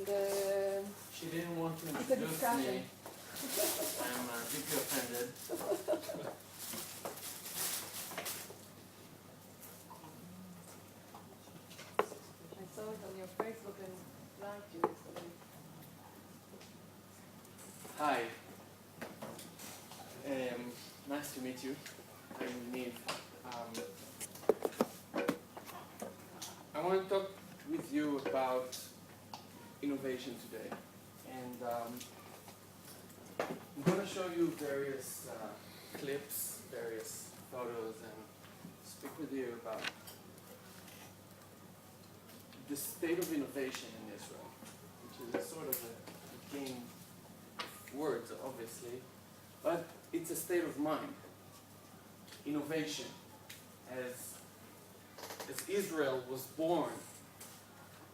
and She didn't want to it's a introduce discussion. me. I'm deeply offended. I saw it on your Facebook and liked you yesterday. Hi. Nice to meet you. I'm Niv. I want to talk with you about innovation today. And I'm going to show you various clips, various photos, and speak with you about the state of innovation in Israel, which is a sort of a game of words, obviously, but it's a state of mind. Innovation, as Israel was born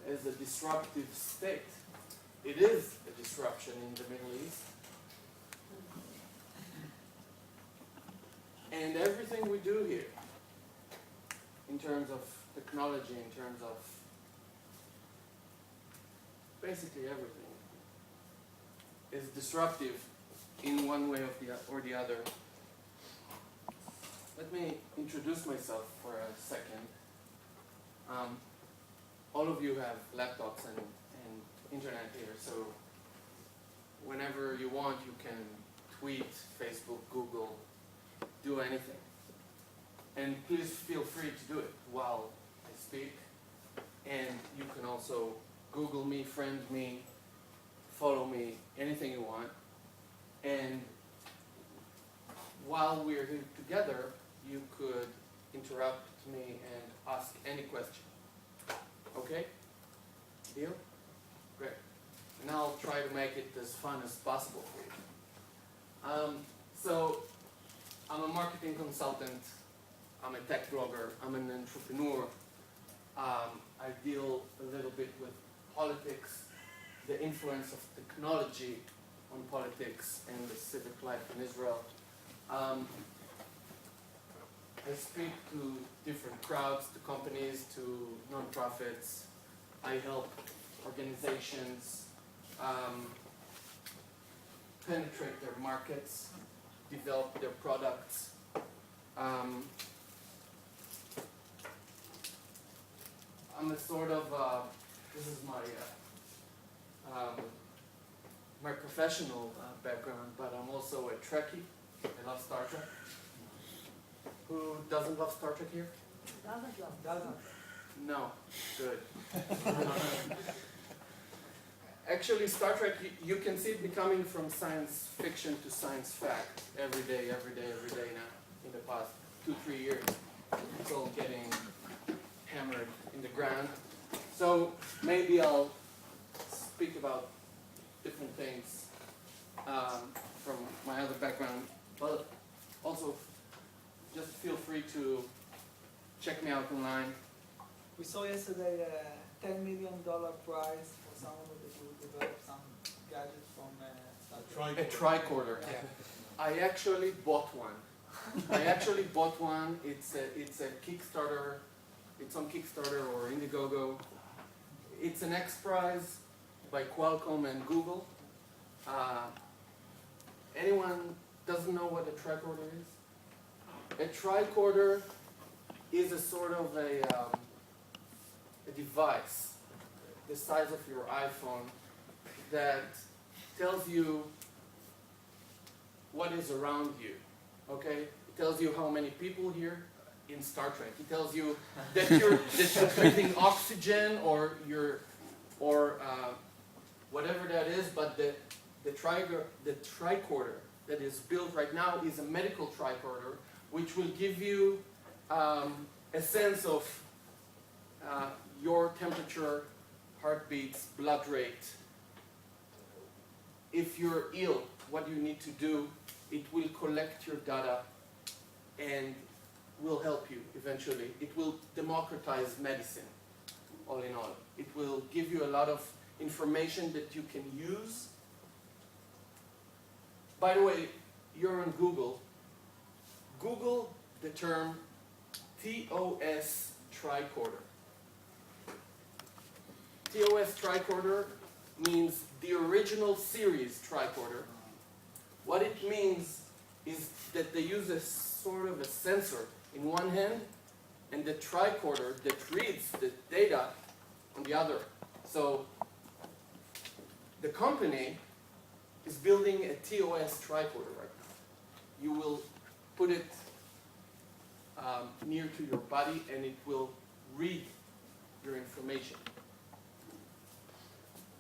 as a disruptive state, it is a disruption in the Middle East. And everything we do here, in terms of technology, in terms of basically everything, is disruptive in one way or the other. Let me introduce myself for a second. All of you have laptops and internet here, so whenever you want, you can tweet, Facebook, Google, do anything. And please feel free to do it while I speak. And you can also Google me, friend me, follow me, anything you want. And while we're here together, you could interrupt me and ask any question. Okay? Deal? Great. And I'll try to make it as fun as possible for you. So, I'm a marketing consultant, I'm a tech blogger, I'm an entrepreneur. I deal a little bit with politics, the influence of technology on politics and the civic life in Israel. I speak to different crowds, to companies, to nonprofits. I help organizations penetrate their markets, develop their products. I'm a sort of, this is my professional background, but I'm also a Trekkie. I love Star Trek. Who doesn't love Star Trek here? Doesn't. No. Good. Actually, Star Trek, you can see it becoming from science fiction to science fact every day now, in the past 2-3 years. It's all getting hammered in the ground. So maybe I'll speak about different things from my other background, but also just feel free to check me out online. We saw yesterday a $10 million prize for someone who developed some gadget from Star Trek. A tricorder. Yeah. I actually bought one. It's a Kickstarter. It's on Kickstarter or Indiegogo. It's an X Prize by Qualcomm and Google. Anyone doesn't know what a tricorder is? A tricorder is a sort of a device the size of your iPhone that tells you what is around you, okay? It tells you how many people here in Star Trek. It tells you that you're breathing oxygen or whatever that is, but the tricorder that is built right now is a medical tricorder, which will give you a sense of your temperature, heartbeats, blood rate. If you're ill, what you need to do, it will collect your data and will help you eventually. It will democratize medicine, all in all. It will give you a lot of information that you can use. By the way, you're on Google. Google the term TOS tricorder. TOS tricorder means the original series tricorder. What it means is that they use a sort of a sensor in one hand and the tricorder that reads the data on the other. So the company is building a TOS tricorder right now. You will put it near to your body and it will read your information.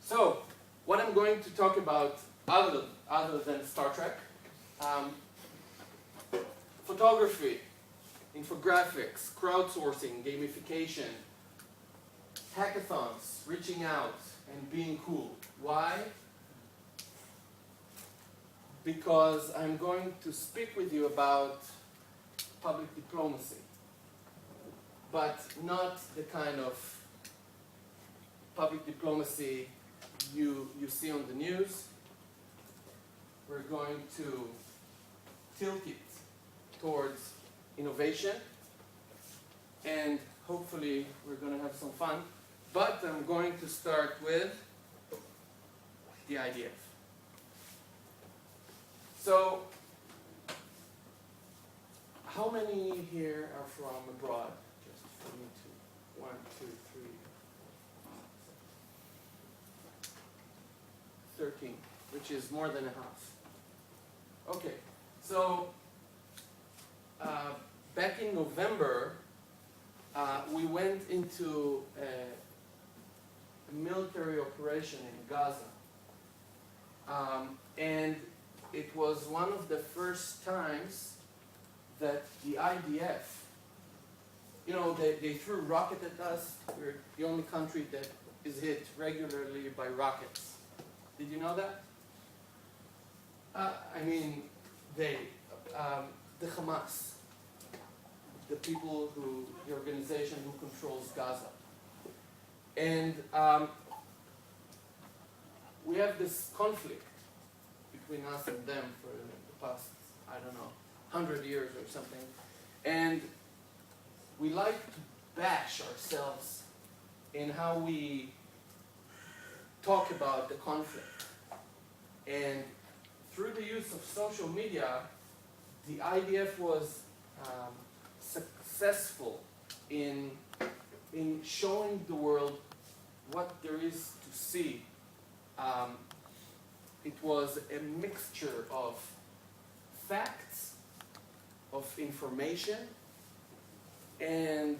So, what I'm going to talk about other than Star Trek, photography, infographics, crowdsourcing, gamification, hackathons, reaching out and being cool. Why? Because I'm going to speak with you about public diplomacy, but not the kind of public diplomacy you see on the news. We're going to tilt it towards innovation, and hopefully we're going to have some fun. But I'm going to start with the IDF. So, how many here are from abroad? Just for me to 1, 2, 3, 13, which is more than a half. Okay, so back in November, we went into a military operation in Gaza. And it was one of the first times that the IDF, you know, they threw a rocket at us. We're the only country that is hit regularly by rockets. Did you know that? I mean, the Hamas, the people the organization who controls Gaza. And we have this conflict between us and them for the past, I don't know, 100 years or something. And we like to bash ourselves in how we talk about the conflict. And through the use of social media, the IDF was successful in showing the world what there is to see. It was a mixture of facts, of information, and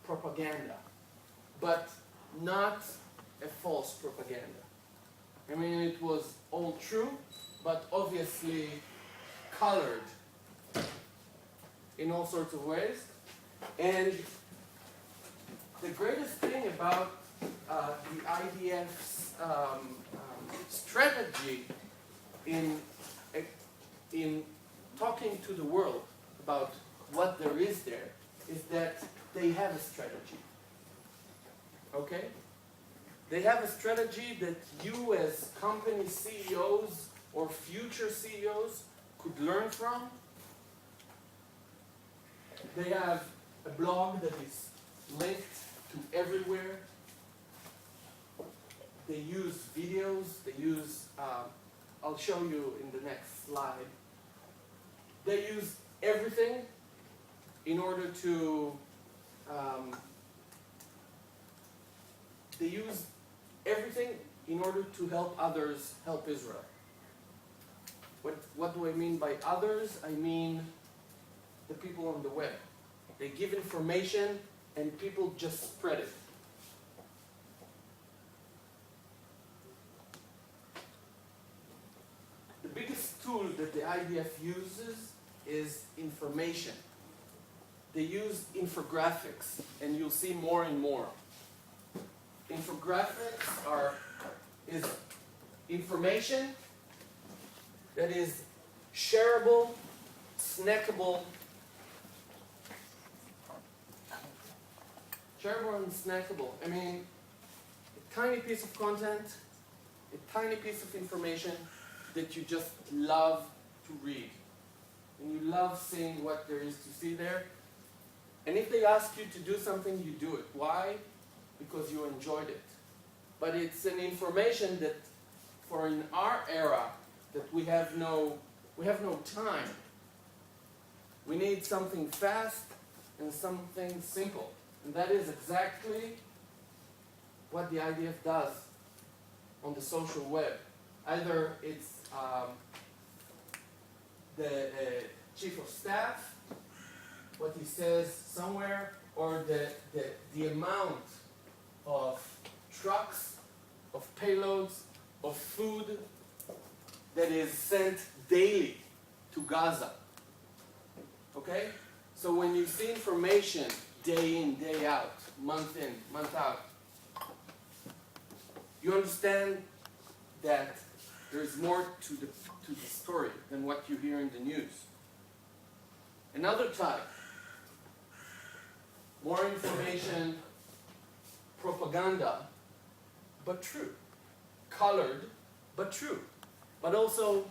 propaganda, but not a false propaganda. I mean, it was all true, but obviously colored in all sorts of ways. And the greatest thing about the IDF's strategy in talking to the world about what there is there is that they have a strategy. Okay? They have a strategy that you as company CEOs or future CEOs could learn from. They have a blog that is linked to everywhere. They use videos, they use, I'll show you in the next slide. They use everything in order to, help others help Israel. What do I mean by others? I mean the people on the web. They give information and people just spread it. The biggest tool that the IDF uses is information. They use infographics, and you'll see more and more. Infographics is information that is shareable, snackable. Shareable and snackable. I mean, a tiny piece of content, a tiny piece of information that you just love to read. And you love seeing what there is to see there. And if they ask you to do something, you do it. Why? Because you enjoyed it. but it's an information that for in our era that we have no time. We need something fast and something simple. And that is exactly what the IDF does on the social web. Either it's the chief of staff, what he says somewhere, or the amount of trucks, of payloads, of food that is sent daily to Gaza. Okay? So when you see information day in, day out, month in, month out, you understand that there is more to the story than what you hear in the news. Another type, more information, propaganda, but true. Colored, but true. But also,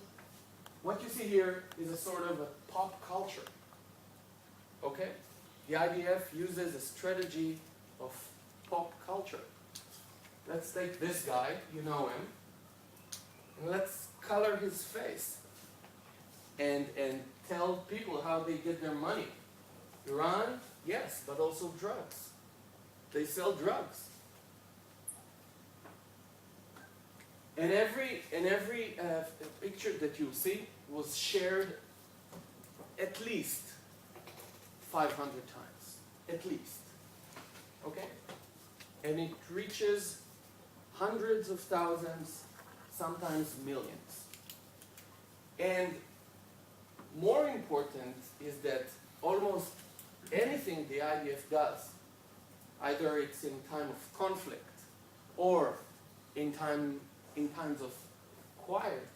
what you see here is a sort of a pop culture. Okay? The IDF uses a strategy of pop culture. Let's take this guy, you know him, and let's color his face and tell people how they get their money. Iran, yes, but also drugs. They sell drugs. And every picture that you see was shared at least 500 times, at least. Okay? And it reaches hundreds of thousands, sometimes millions. And more important is that almost anything the IDF does, either it's in time of conflict or in times of quiet,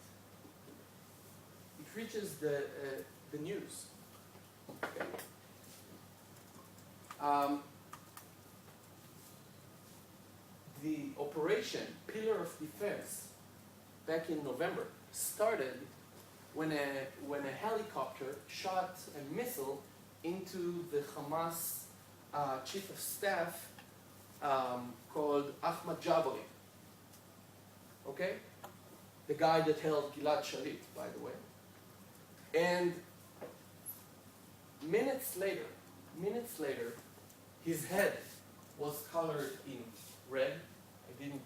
it reaches the news. Okay. The operation Pillar of Defense back in November started when a helicopter shot a missile into the Hamas chief of staff called Ahmad Jabari. Okay? The guy that held Gilad Shalit, by the way. And minutes later, his head was colored in red. I didn't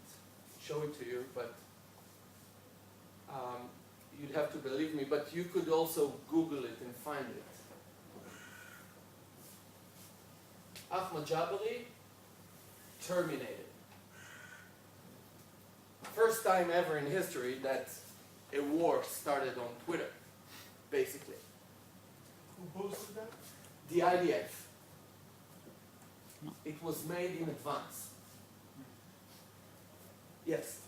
show it to you, but you'd have to believe me, but you could also Google it and find it. Ahmad Jabari, terminated. First time ever in history that a war started on Twitter, basically. Who posted that? The IDF. It was made in advance. Yes?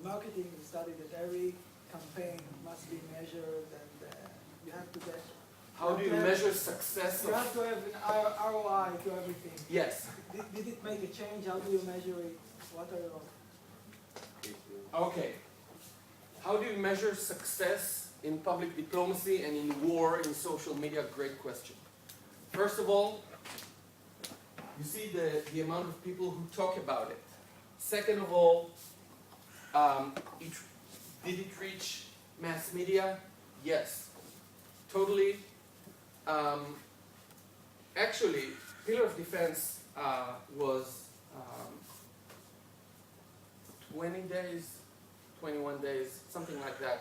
Marketing study that every campaign must be measured, and you have to get. How do you measure success You of... have to have an ROI to everything. Yes. Did it make a change? How do you measure it? What are your... Okay. How do you measure success in public diplomacy and in war in social media? Great question. First of all, you see the amount of people who talk about it. Second of all, did it reach mass media? Yes. Totally. Actually, Pillar of Defense was 20 days, 21 days, something like that.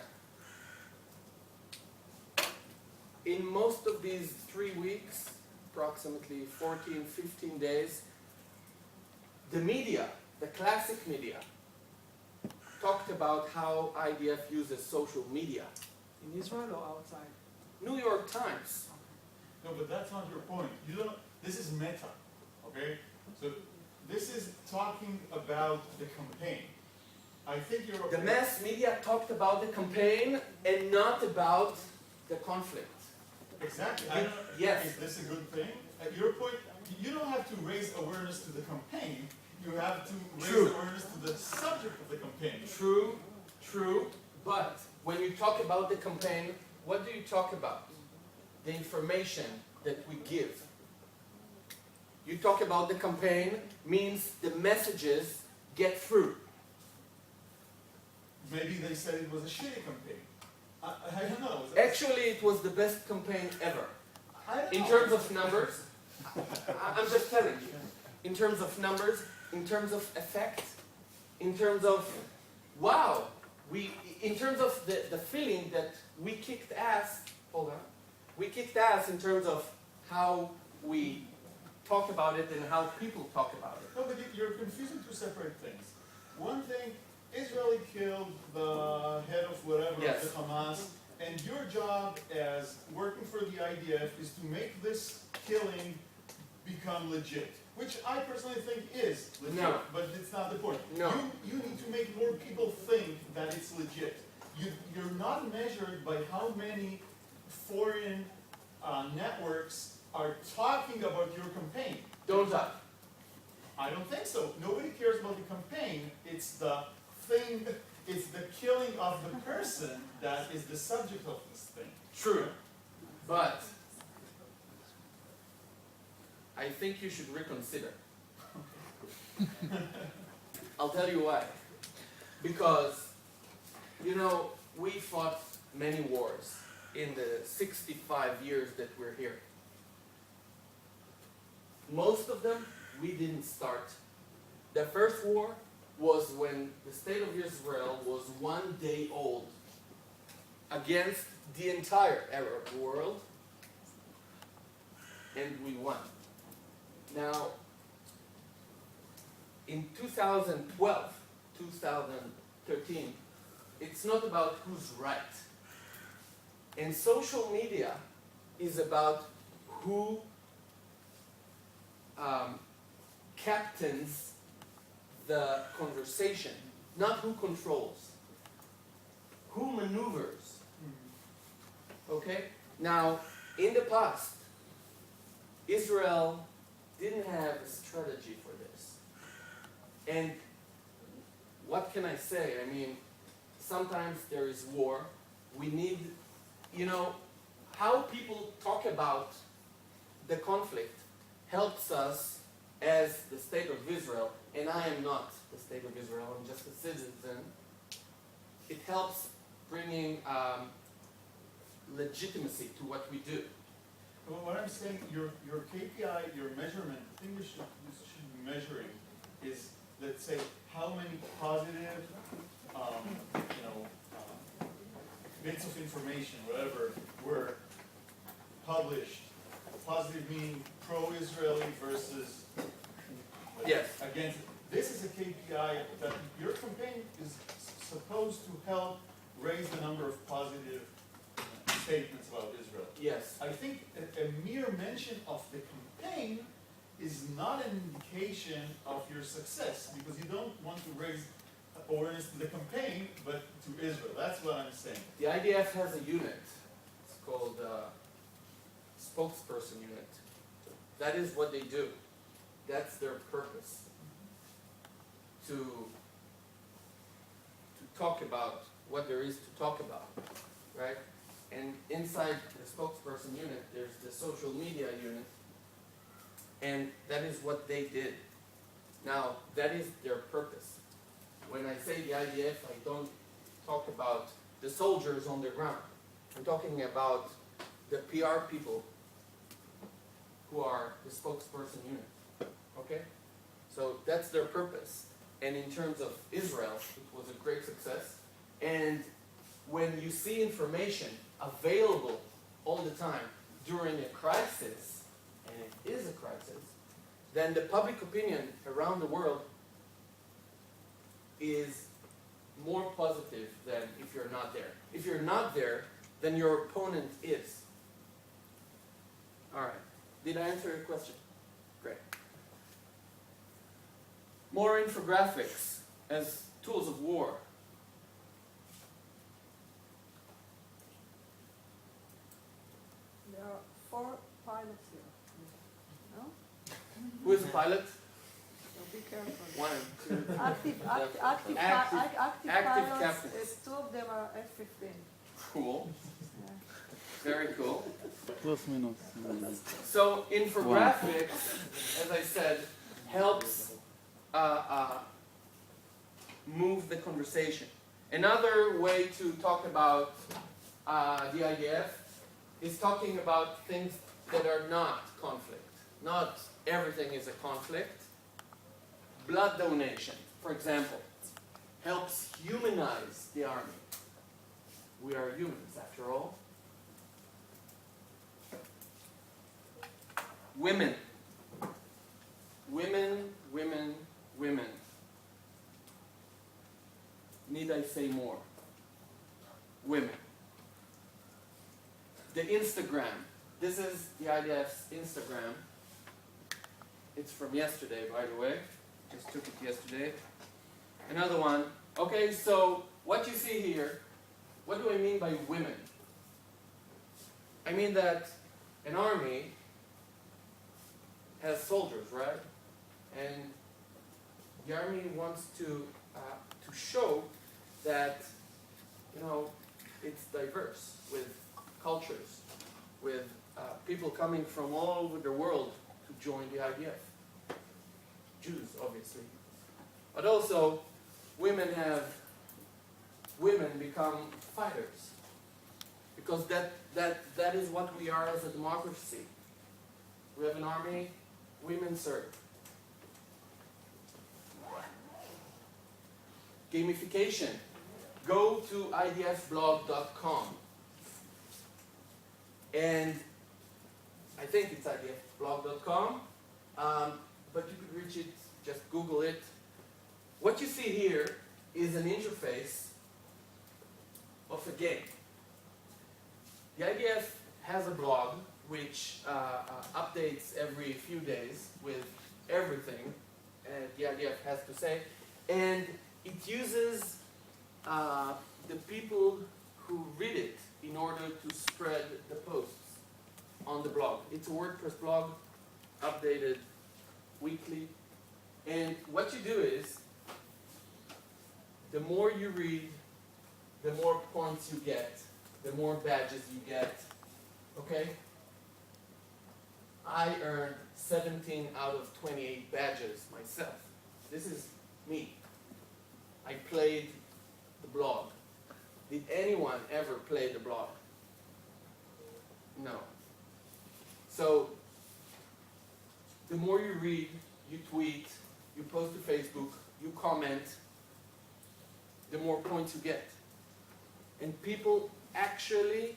In most of these 3 weeks, approximately 14, 15 days, the media, the classic media, talked about how IDF uses social media. In Israel or outside? New York Times. No, but that's not your point. You don't. This is meta, okay? So this is talking about the campaign. I think you're. The mass media talked about the campaign and not about the conflict. Exactly. Yes. Is this a good thing? At your point, you don't have to raise awareness to the campaign. You have to raise True. awareness to the subject of the campaign. True, but when you talk about the campaign, what do you talk about? The information that we give. You talk about the campaign means the messages get through. maybe they said it was a shitty campaign. I don't know. Actually, it was the best campaign ever. I don't In know. terms of numbers, I'm just telling you. In terms of numbers, in terms of effect, in terms of, wow, in terms of the feeling that we kicked ass, hold on, we kicked ass in terms of how we talk about it and how people talk about it. No, but you're confusing two separate things. One thing, Israeli killed the head of whatever Yes. of the Hamas, and your job as working for the IDF is to make this killing become legit, which I personally think is legit, No. but it's not the point. No. You need to make more people think that it's legit. You're not measured by how many foreign networks are talking about your campaign. Don't touch. I don't think so. Nobody cares about the campaign. It's the thing, it's the killing of the person that is the subject of this thing. True. But I think you should reconsider. I'll tell you why. Because, you know, we fought many wars in the 65 years that we're here. Most of them we didn't start. The first war was when the state of Israel was 1 day old against the entire Arab world, and we won. Now, in 2012, 2013, it's not about who's right. And social media is about who captains the conversation, not who controls, who maneuvers. Okay? Now, in the past, Israel didn't have a strategy for this. And what can I say? I mean, sometimes there is war. We need, you know, how people talk about the conflict helps us as the state of Israel, and I am not the state of Israel, I'm just a citizen. It helps bringing legitimacy to what we do. Well, what I'm saying, your KPI, your measurement, the thing you should be measuring is, let's say, how many positive, bits of information, whatever, were published. Positive meaning pro-Israeli versus Yes. against. This is a KPI that your campaign is supposed to help raise the number of positive statements about Israel. Yes. I think a mere mention of the campaign is not an indication of your success, because you don't want to raise awareness to the campaign, but to Israel. That's what I'm saying. The IDF has a unit. It's called spokesperson unit. That is what they do. That's their purpose. To talk about what there is to talk about, right? And inside the spokesperson unit, there's the social media unit, and that is what they did. Now, that is their purpose. When I say the IDF, I don't talk about the soldiers on the ground. I'm talking about the PR people who are the spokesperson unit, okay? So that's their purpose. And in terms of Israel, it was a great success. And when you see information available all the time during a crisis, and it is a crisis, then the public opinion around the world is more positive than if you're not there. If you're not there, then your opponent is. All right. Did I answer your question? Great. More infographics as tools of war. There are 4 pilots here. No? Who is the pilot? So be careful. 1 and 2. Active Active pilots, captains. 2 of them are F-15. Cool. Yeah. Very cool. Plus minus. So infographics, as I said, helps move the conversation. Another way to talk about the IDF is talking about things that are not conflict. Not everything is a conflict. Blood donation, for example, helps humanize the army. We are humans, after all. Women. Women, women, women. Need I say more? Women. The Instagram. This is the IDF's Instagram. It's from yesterday, by the way. Just took it yesterday. Another one. Okay, so what you see here, what do I mean by women? I mean that an army has soldiers, right? And the army wants to show that, you know, it's diverse with cultures, with people coming from all over the world to join the IDF. Jews, obviously. But also, women become fighters. Because that is what we are as a democracy. We have an army, women serve. Gamification. Go to idfblog.com. And I think it's idfblog.com, but you could reach it, just Google it. What you see here is an interface of a game. The IDF has a blog which updates every few days with everything the IDF has to say, and it uses the people who read it in order to spread the posts on the blog. It's a WordPress blog, updated weekly, and what you do is, the more you read, the more points you get, the more badges you get, okay? I earned 17 out of 28 badges myself. This is me. I played the blog. Did anyone ever play the blog? No. So, the more you read, you tweet, you post to Facebook, you comment, the more points you get. And people actually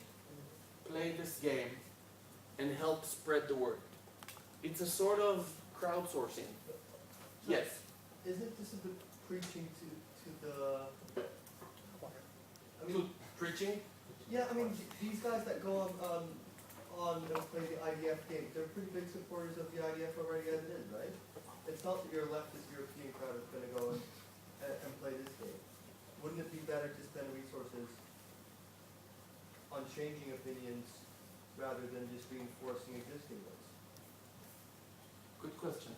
play this game and help spread the word. It's a sort of crowdsourcing. Yes? Isn't this a bit preaching to the... I mean, Preaching? yeah, I mean, these guys that go on and play the IDF game, they're pretty big supporters of the IDF already as it is, right? It's not that your leftist European crowd is going to go and play this game. Wouldn't it be better to spend resources on changing opinions rather than just reinforcing existing ones? Good question.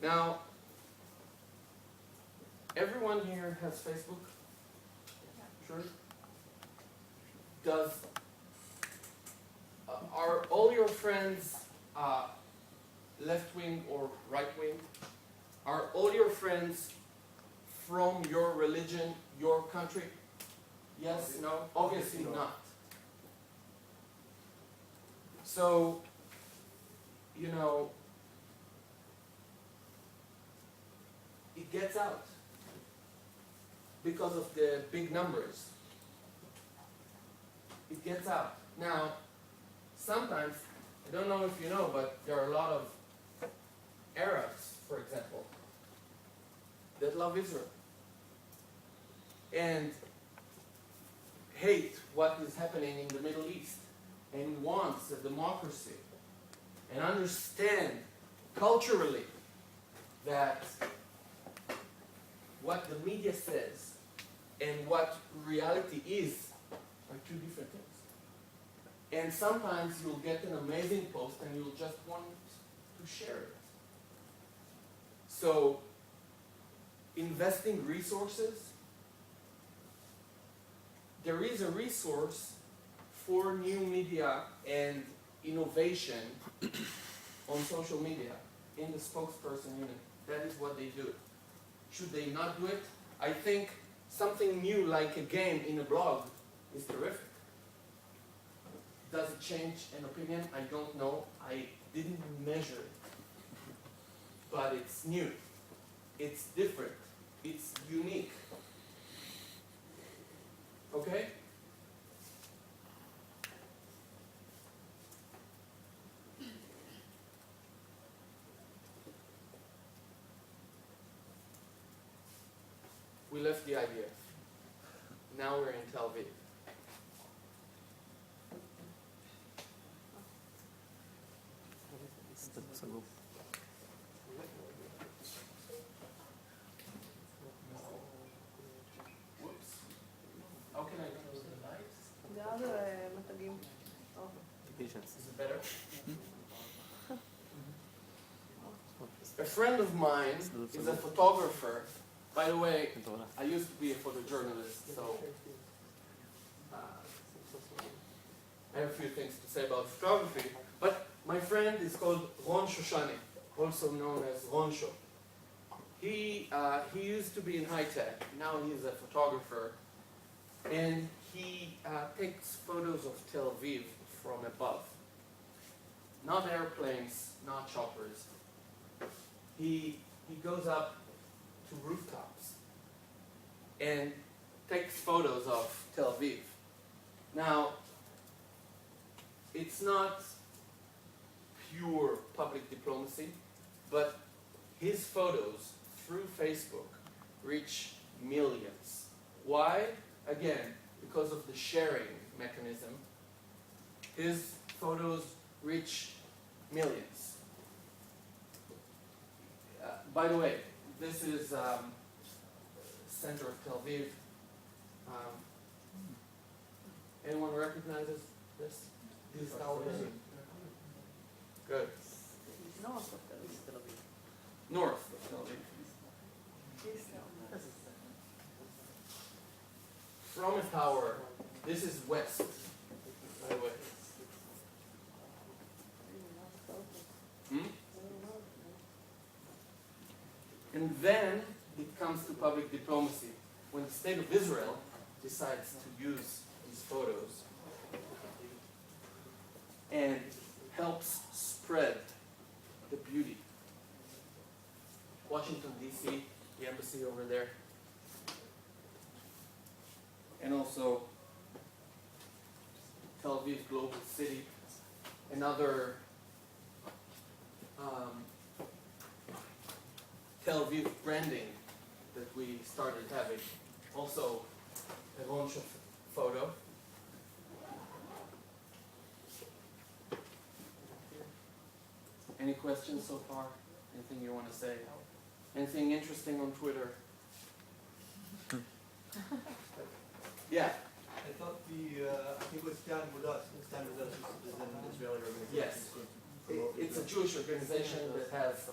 Now, everyone here has Facebook? Sure. Are all your friends left-wing or right-wing? Are all your friends from your religion, your country? Yes, no? Obviously not. So, you know, it gets out because of the big numbers. It gets out. Now, sometimes, I don't know if you know, but there are a lot of Arabs, for example, that love Israel and hate what is happening in the Middle East and wants a democracy and understand culturally that what the media says and what reality is are two different things. And sometimes you'll get an amazing post and you'll just want to share it. So, investing resources, there is a resource for new media and innovation on social media in the spokesperson unit. That is what they do. Should they not do it? I think something new like a game in a blog is terrific. Does it change an opinion? I don't know. I didn't measure it. But it's new. It's different. It's unique. Okay? We left the IDF. Now we're in Tel Aviv. Whoops. How can I close the lights? The other מתגים. Is it better? A friend of mine is a photographer. By the way, I used to be a photojournalist, so I have a few things to say about photography. But my friend is called Ron Shoshani, also known as Ronsho. He used to be in high tech. Now he's a photographer, and he takes photos of Tel Aviv from above. Not airplanes, not choppers. He goes up to rooftops and takes photos of Tel Aviv. Now, it's not pure public diplomacy, but his photos through Facebook reach millions. Why? Again, because of the sharing mechanism. His photos reach millions. By the way, this is center of Tel Aviv. Anyone recognizes this? These towers? Good. North of Tel Aviv. North of Tel Aviv. East of From a tower, this is west, by the way. Hmm? And then it comes to public diplomacy. When the state of Israel decides to use these photos and helps spread the beauty. Washington, D.C., the embassy over there. And also Tel Aviv Global City, another Tel Aviv branding that we started having. Also a launch of photo. Any questions so far? Anything you want to say? Anything interesting on Twitter? Yeah. I thought I think it was Stand With Us is an Israeli organization. Yes. It's a Jewish organization that has.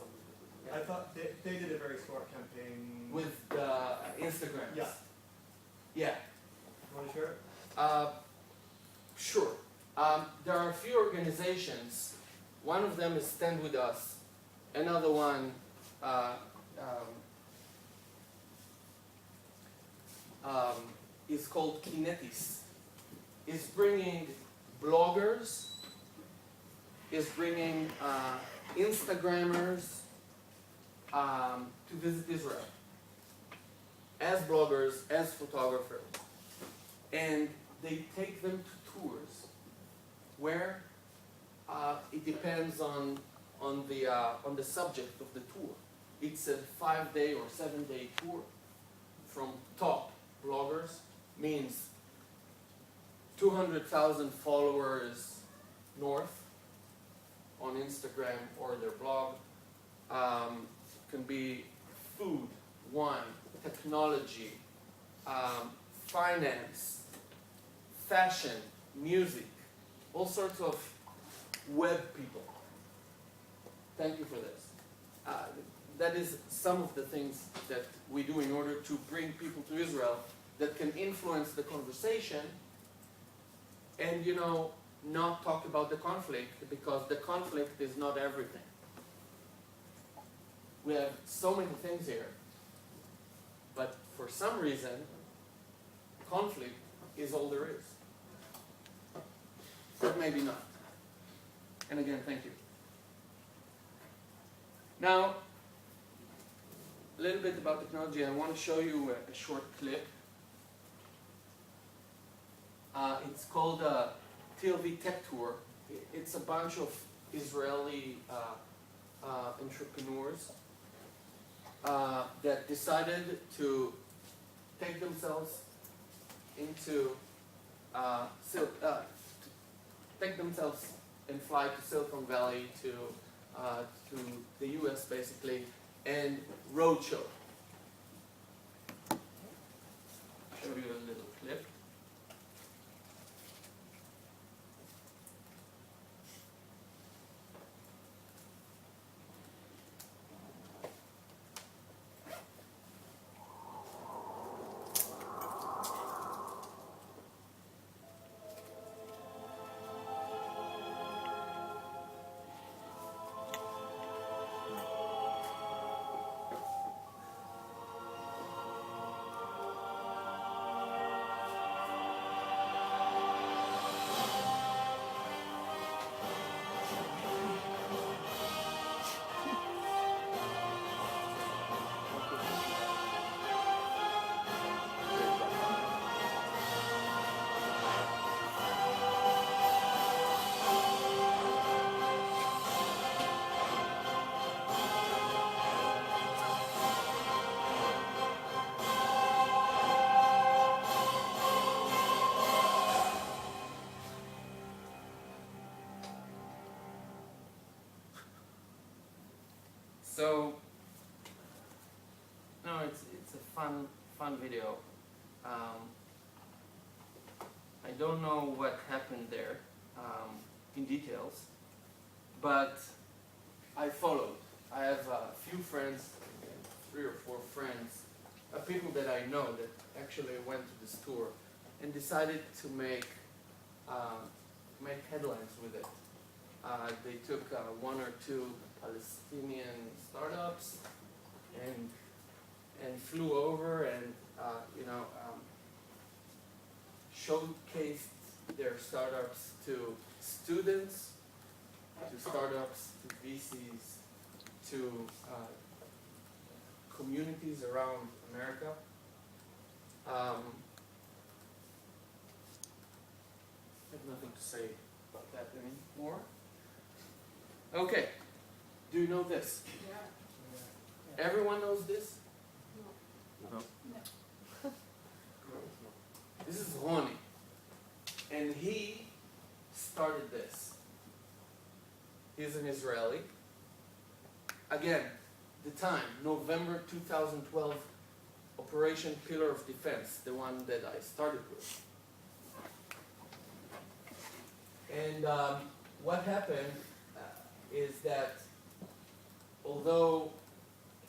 I thought they did a very smart campaign. With Instagram. Yeah. Yeah. You want to share it? Sure. There are a few organizations. One of them is Stand With Us. Another one is called Kinetis. Is bringing bloggers, is bringing Instagrammers to visit Israel as bloggers, as photographers, and they take them to tours where it depends on the subject of the tour. It's a 5-day or 7-day tour from top bloggers, means 200,000 followers north on Instagram or their blog. Can be food, wine, technology, finance, fashion, music, all sorts of web people. Thank you for this. That is some of the things that we do in order to bring people to Israel that can influence the conversation and, not talk about the conflict, because the conflict is not everything. We have so many things here, but for some reason, conflict is all there is. But maybe not. And again, thank you. Now, a little bit about technology. I want to show you a short clip. It's called TLV Tech Tour. It's a bunch of Israeli entrepreneurs that decided to take themselves into take themselves and fly to Silicon Valley to the US basically and roadshow. Show you a little clip. So, no, it's a fun video. I don't know what happened there in details, but I followed. I have a few friends, 3 or 4 friends, people that I know that actually went to this tour and decided to make headlines with it. They took 1 or 2 Palestinian startups and flew over and showcased their startups to students, to startups, to VCs, to communities around America. I have nothing to say about that anymore. Okay, do you know this? Yeah. Everyone knows this? No. This is Roni, and he started this. He's an Israeli. Again, the time, November 2012, Operation Pillar of Defense, the one that I started with. And what happened is that although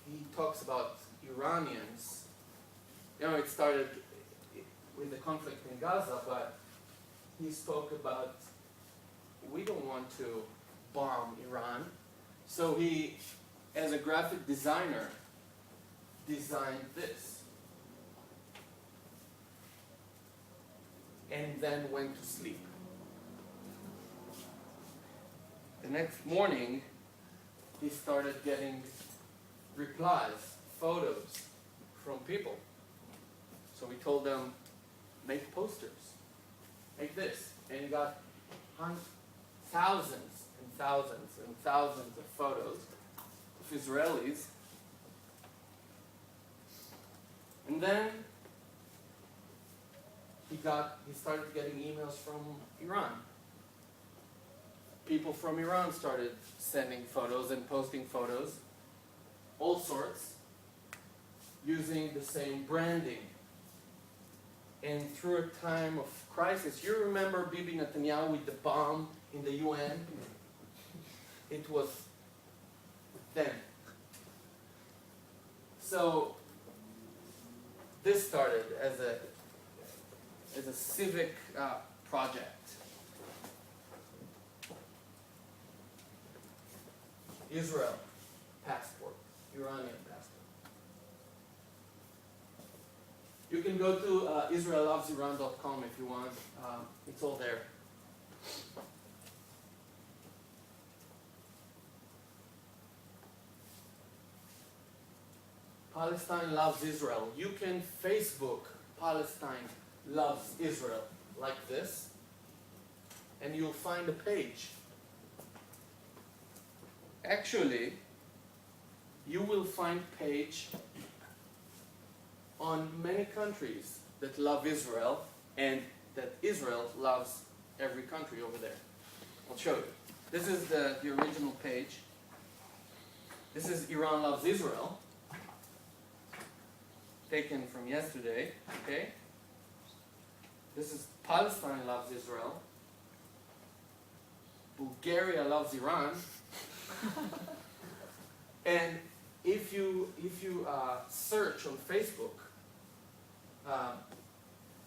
he talks about Iranians, it started with the conflict in Gaza, but he spoke about we don't want to bomb Iran. So he, as a graphic designer, designed this. And then went to sleep. The next morning, he started getting replies, photos from people. So we told them, make posters, make this. And he got thousands and thousands and thousands of photos of Israelis. And then he started getting emails from Iran. People from Iran started sending photos and posting photos, all sorts, using the same branding. And through a time of crisis, you remember Bibi Netanyahu with the bomb in the UN? It was then. So this started as a civic project. Israel passport, Iranian passport. You can go to israellovesiran.com if you want. It's all there. Palestine loves Israel. You can Facebook Palestine loves Israel like this, and you'll find a page. Actually, you will find page on many countries that love Israel and that Israel loves every country over there. I'll show you. This is the original page. This is Iran loves Israel, taken from yesterday, okay? This is Palestine loves Israel. Bulgaria loves Iran. And if you search on Facebook,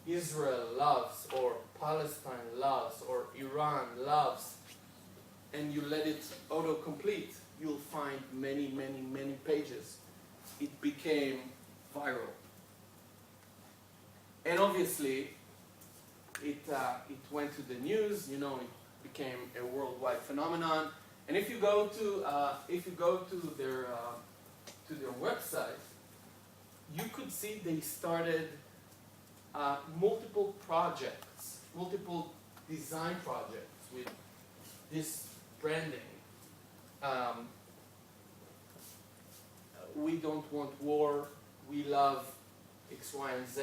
Israel loves, or Palestine loves, or Iran loves, and you let it autocomplete, you'll find many, many, many pages. It became viral. And obviously, it went to the news. You know, it became a worldwide phenomenon. And if you go to their website, you could see they started multiple projects, multiple design projects with this branding. We don't want war. We love X, Y, and Z,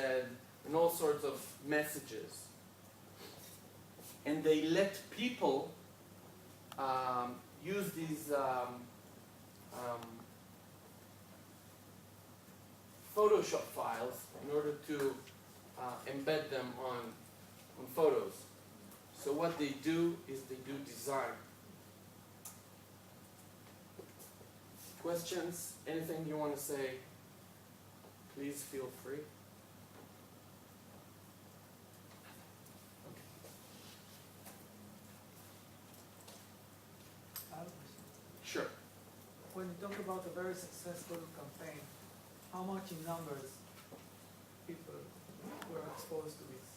and all sorts of messages. And they let people use these Photoshop files in order to embed them on photos. So what they do is they do design. Questions? Anything you want to say? Please feel free. Sure. When you talk about a very successful campaign, how much in numbers people were exposed to this?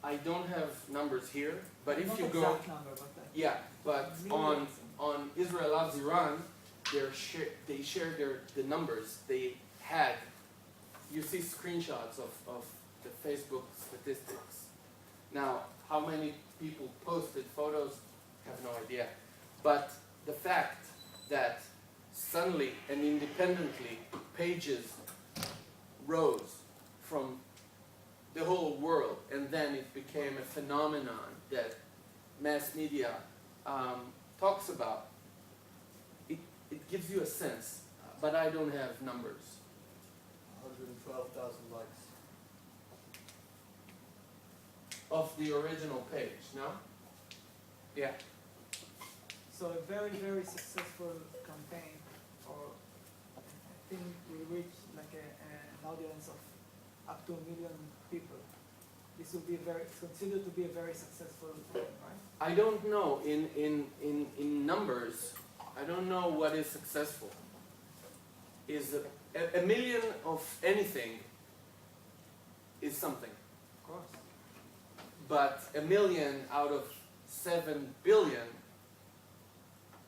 I don't have numbers here, but if Not you go, exact number, but like yeah, but millions. on Israel Loves Iran, they share the numbers they had. You see screenshots of the Facebook statistics. Now, how many people posted photos? I have no idea. But the fact that suddenly and independently pages rose from the whole world, and then it became a phenomenon that mass media talks about. It gives you a sense, but I don't have numbers. 112,000 likes. Of the original page, no? Yeah. So a very, very successful campaign, or I think we reached like an audience of up to 1 million people. This will be it's considered to be a very successful thing, right? I don't know in numbers. I don't know what is successful. Is a million of anything is something, Of course. but a million out of 7 billion.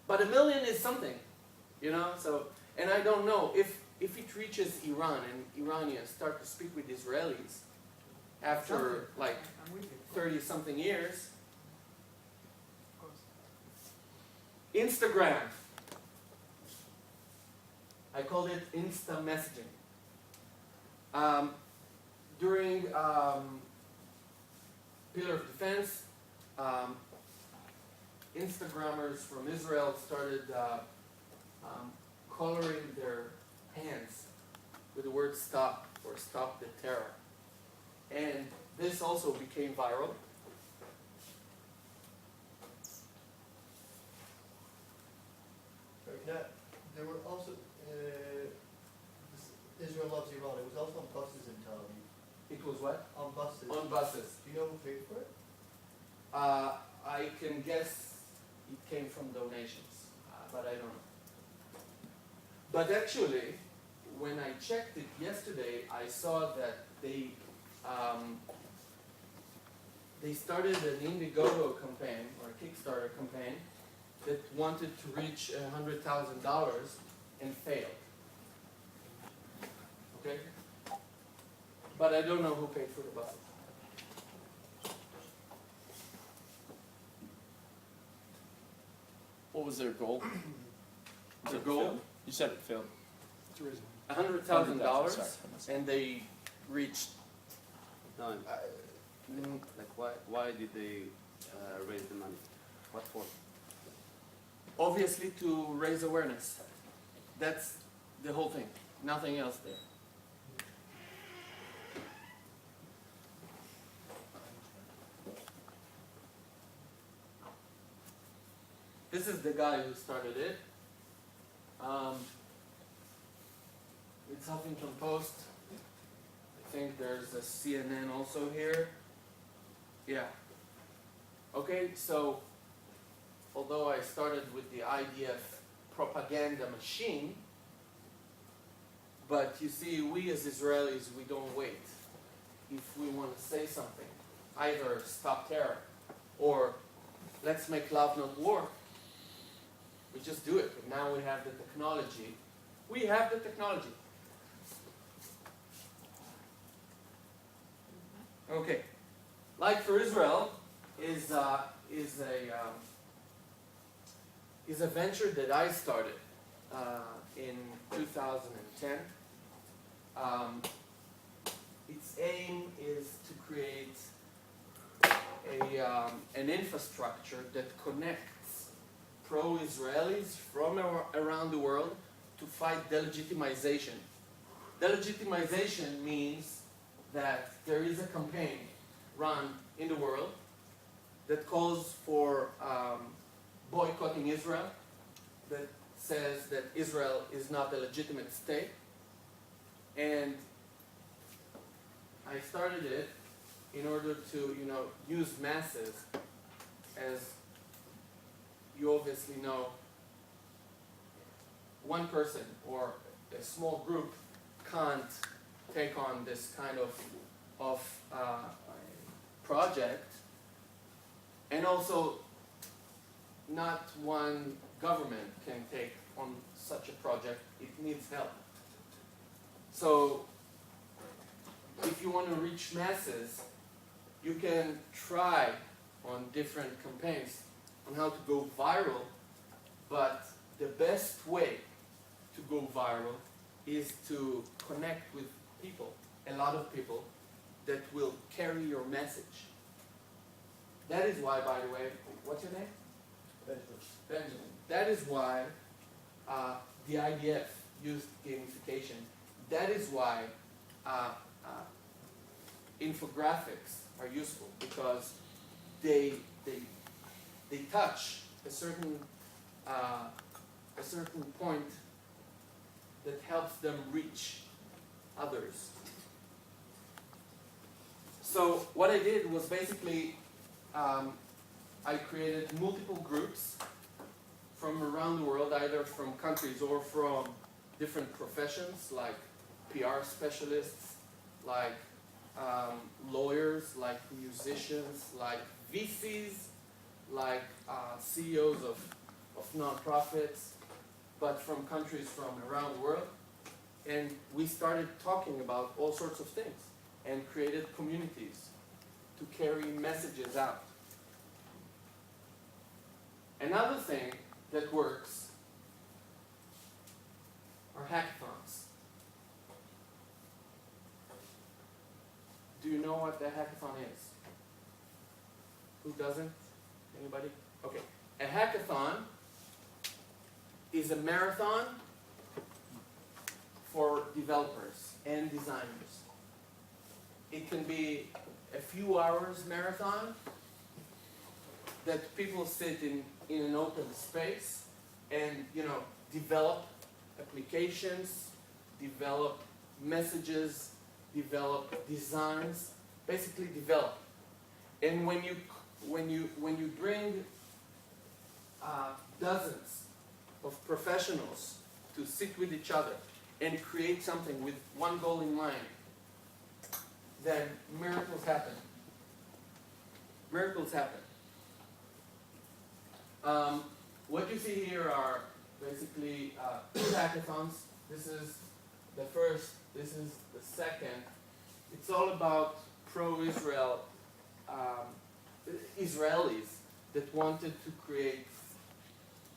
But a million is something, you know. So, and I don't know if it reaches Iran and Iranians start to speak with Israelis after Something. like I'm with you. 30-something years. Of course. Instagram. I called it Insta messaging. During Pillar of Defense, Instagrammers from Israel started coloring their hands with the word stop or stop the terror. And this also became viral. Now, there were also, Israel Loves Iran, it was also on buses in Tel Aviv. It was what? On buses. On buses. Do you know who paid for it? I can guess it came from donations, but I don't know. But actually, when I checked it yesterday, I saw that they started an Indiegogo campaign or a Kickstarter campaign that wanted to reach $100,000 and failed. Okay? But I don't know who paid for the buses. What was their goal? The goal? You said it failed. $100,000, Sorry. and they reached. No, like why did they raise the money? What for? Obviously to raise awareness. That's the whole thing. Nothing else there. This is the guy who started it. It's Huffington Post. I think there's a CNN also here. Yeah. Okay, so although I started with the IDF propaganda machine, but you see, we as Israelis, we don't wait. If we want to say something, either stop terror or let's make love not war, we just do it. And now we have the technology. We have the technology. Okay. Like for Israel is a venture that I started in 2010. Its aim is to create an infrastructure that connects pro-Israelis from around the world to fight delegitimization. Delegitimization means that there is a campaign run in the world that calls for boycotting Israel, that says that Israel is not a legitimate state. And I started it in order to, use masses. As you obviously know, one person or a small group can't take on this kind of project, and also not one government can take on such a project. It needs help. So if you want to reach masses, you can try on different campaigns on how to go viral, but the best way to go viral is to connect with people, a lot of people, that will carry your message. That is why, by the way, what's your name? Benjamin. That is why the IDF used gamification. That is why infographics are useful, because they touch a certain point that helps them reach others. So what I did was basically I created multiple groups from around the world, either from countries or from different professions, like PR specialists, like lawyers, like musicians, like VCs, like CEOs of nonprofits, but from countries from around the world. And we started talking about all sorts of things and created communities to carry messages out. Another thing that works are hackathons. Do you know what the hackathon is? Who doesn't? Anybody? Okay. A hackathon is a marathon for developers and designers. It can be a few hours marathon that people sit in an open space and develop applications, develop messages, develop designs, basically develop. And when you bring dozens of professionals to sit with each other and create something with one goal in mind, then miracles happen. Miracles happen. What you see here are basically two hackathons. This is the first, this is the second. It's all about pro-Israel Israelis that wanted to create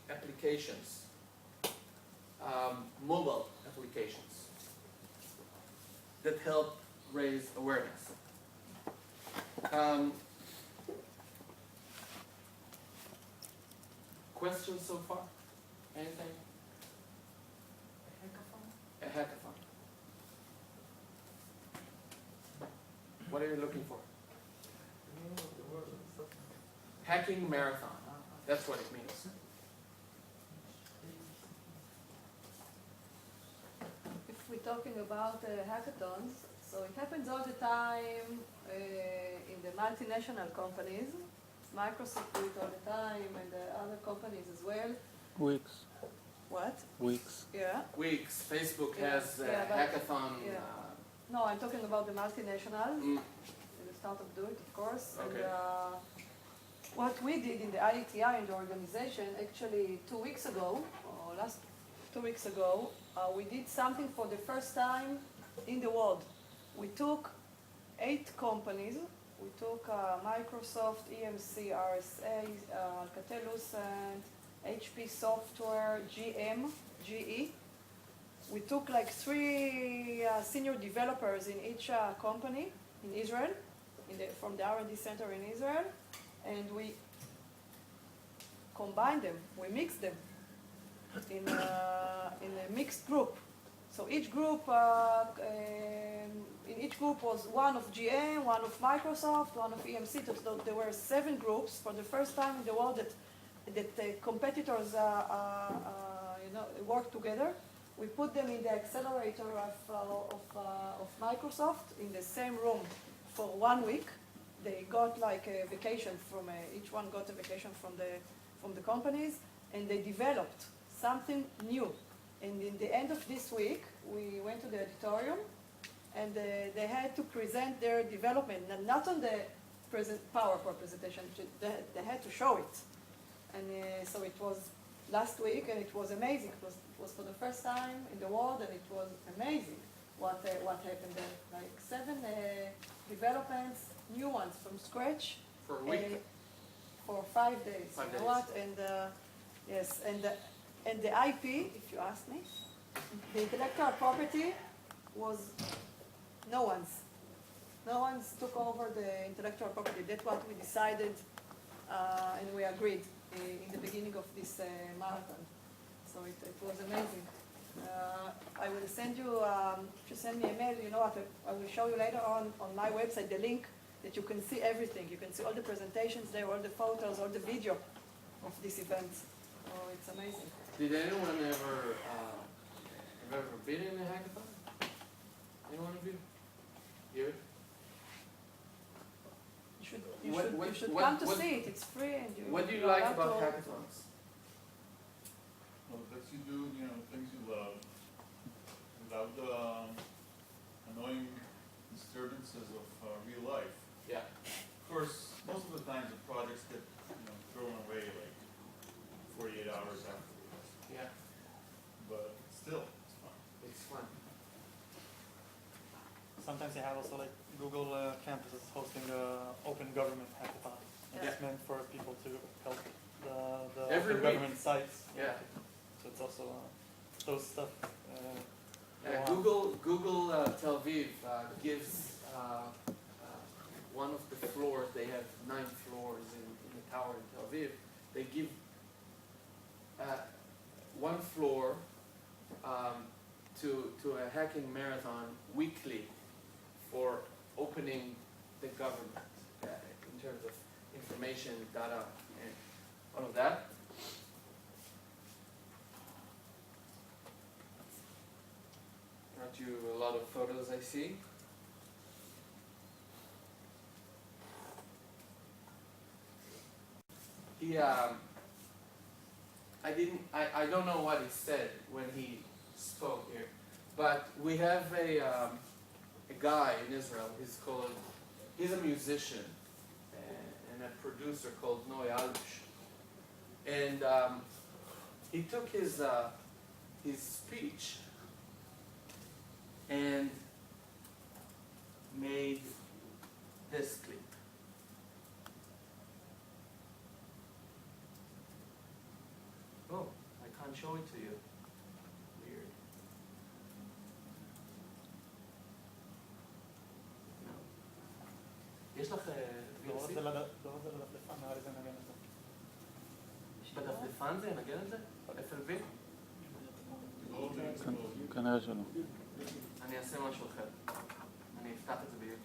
applications, mobile applications that help raise awareness. Questions so far? Anything? A hackathon. What are you looking for? Hacking marathon. That's what it means. If we're talking about hackathons, so it happens all the time in the multinational companies. Microsoft do it all the time, and the other companies as well. Weeks. What? Weeks. Yeah. Weeks. Facebook Yeah, has a yeah, but- hackathon. yeah. No, I'm talking about the multinationals. The startup do it, of course. Okay. And what we did in the IETI in the organization, actually 2 weeks ago, or last 2 weeks ago, we did something for the first time in the world. We took 8 companies. We took Microsoft, EMC, RSA, Alcatel-Lucent, HP Software, GM, GE. We took like 3 senior developers in each company in Israel, from the R&D center in Israel, and we combined them, we mixed them in a mixed group. So each group, in each group was one of GM, one of Microsoft, one of EMC. So there were 7 groups for the first time in the world that competitors work together. We put them in the accelerator of Microsoft in the same room for 1 week. They got like a vacation from each one got a vacation from the companies, and they developed something new. And in the end of this week, we went to the auditorium, and they had to present their development, not on the PowerPoint presentation. They had to show it, and so it was last week, and it was amazing. It was for the first time in the world, and it was amazing what happened there. Like 7 developments, new ones from scratch. For a week. For 5 days. 5 You know days. what? And yes, and the IP, if you ask me, the intellectual property was no one's. No one's took over the intellectual property. That's what we decided, and we agreed in the beginning of this marathon. So it was amazing. I will send you, if you send me a mail, you know what, I will show you later on my website the link that you can see everything. You can see all the presentations there, all the photos, all the video of this event. Oh, it's amazing. Did anyone ever been in a hackathon? Anyone of you? You? You should come to see it. It's free, and you. What do you you're like allowed about to- hackathons? Well, it lets you do, things you love without the annoying disturbances of real life. Yeah. Of course, most of the times the projects get, thrown away like 48 hours afterwards. Yeah. But still, it's fun. It's fun. Sometimes they have also like Google campuses hosting a open government hackathon. And it's meant for people to help the Every open week. government sites. Yeah. So it's also those stuff. Google Tel Aviv gives one of the floors. They have 9 floors in the tower in Tel Aviv. They give one floor to a hacking marathon weekly for opening the government in terms of information, data, and all of that. Brought you a lot of photos, I see. He, I don't know what he said when he spoke here, But we have a guy in Israel. He's a musician and a producer called Noy Alush. And he took his speech and made this clip. Oh, I can't show it to you. Weird. No. יש לך לא VLC? זה לדפדפן, נראה לי זה נגן את זה. בדפדפן זה ינגן את זה? FLV? כנראה שלא. אני אעשה משהו אחר. אני אפתח את זה ביוטיוב.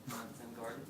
Manson Garden.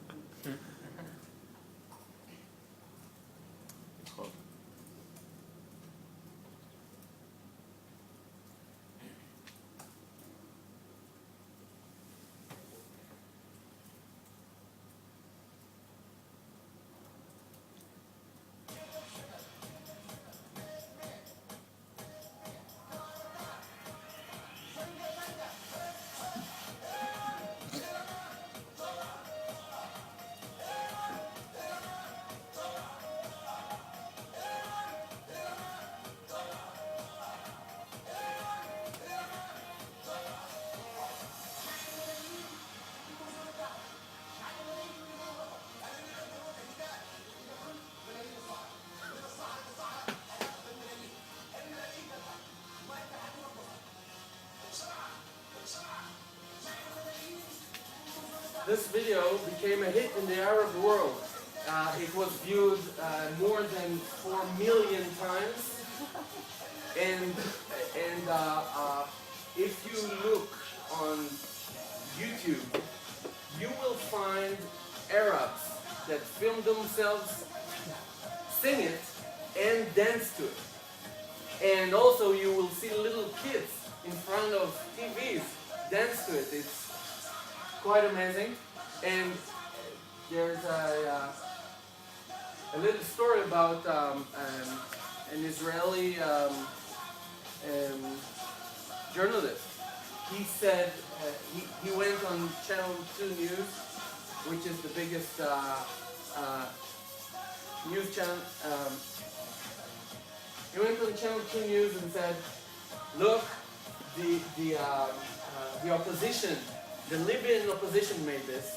This video became a hit in the Arab world. It was viewed more than 4 million times. And if you look on YouTube, you will find Arabs that film themselves sing it and dance to it. And also you will see little kids in front of TVs dance to it. It's quite amazing. And there's a little story about an Israeli journalist. He said he went on Channel 2 News, which is the biggest news channel. He went on Channel 2 News and said, "Look, the opposition, the Libyan opposition made this."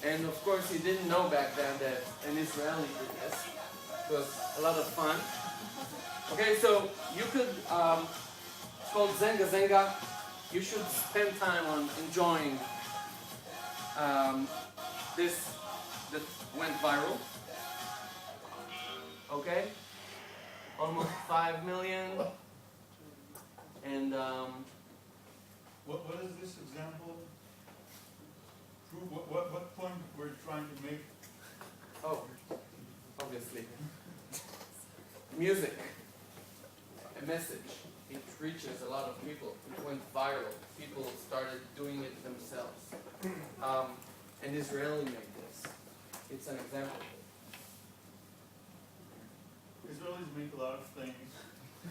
And of course, he didn't know back then that an Israeli did this. It was a lot of fun. Okay, so you could, it's called Zenga Zenga. You should spend time on enjoying this that went viral. Okay, almost 5 million. And What is this example? Prove what point we're trying to make? oh, obviously, music, a message. It reaches a lot of people. It went viral. People started doing it themselves. An Israeli made this. It's an example. Israelis make a lot of things.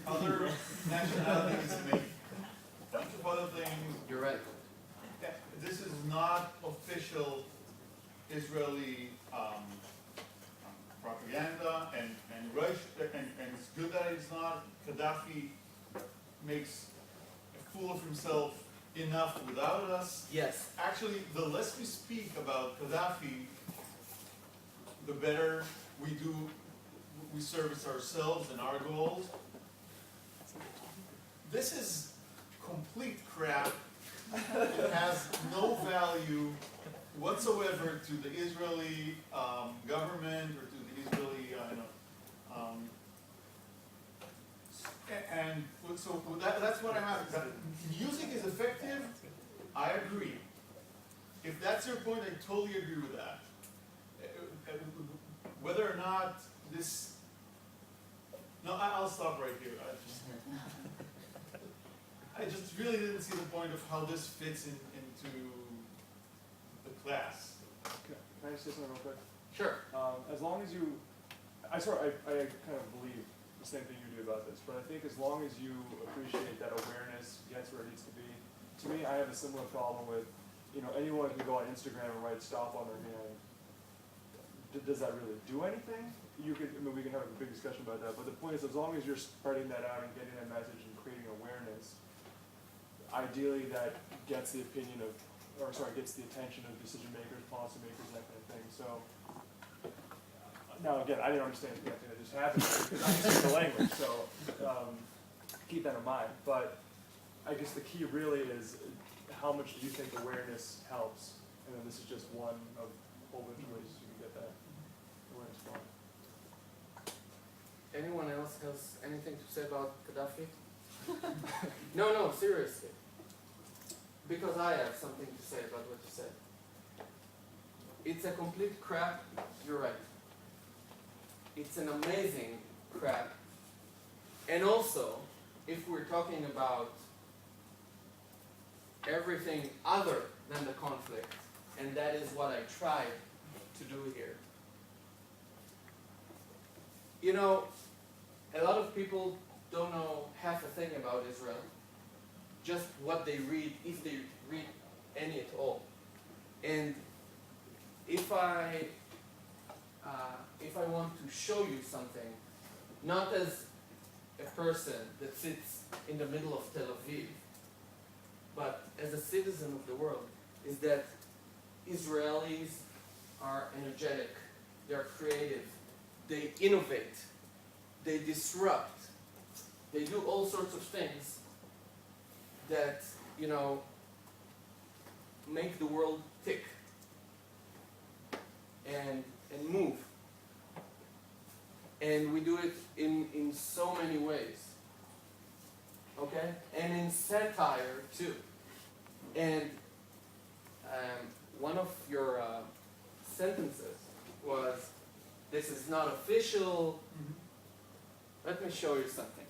Other nationalities make a bunch of other things. You're right. This is not official Israeli propaganda, and it's good that it's not. Gaddafi makes a fool of himself enough without us. Yes. Actually, the less we speak about Gaddafi, the better we service ourselves and our goals. This is complete crap. It has no value whatsoever to the Israeli government or to the Israeli, and so that's what I'm asking. Music is effective. I agree. If that's your point, I totally agree with that. Whether or not this, no, I'll stop right here. I just really didn't see the point of how this fits into the class. Can I just say something real quick? Sure. As long as you, I kind of believe the same thing you do about this, but I think as long as you appreciate that awareness gets where it needs to be. To me, I have a similar problem with, anyone can go on Instagram and write stop on their hand. Does that really do anything? We can have a big discussion about that, but the point is, as long as you're spreading that out and getting that message and creating awareness, ideally that gets the attention of decision makers, policy makers, that kind of thing. So, now again, I didn't understand anything that just happened because I didn't speak the language, so keep that in mind. But I guess the key really is how much do you think awareness helps? And then this is just one of a whole bunch of ways you can get that awareness going. Anyone else has anything to say about Gaddafi? No, seriously. Because I have something to say about what you said. It's a complete crap, you're right. It's an amazing crap. And also, if we're talking about everything other than the conflict, and that is what I tried to do here. A lot of people don't know half a thing about Israel, just what they read, if they read any at all. And if I want to show you something, not as a person that sits in the middle of Tel Aviv, but as a citizen of the world, is that Israelis are energetic, they're creative, they innovate, they disrupt, they do all sorts of things that, make the world tick and move. And we do it in so many ways. Okay? And in satire too. And one of your sentences was, this is not official. Let me show you something.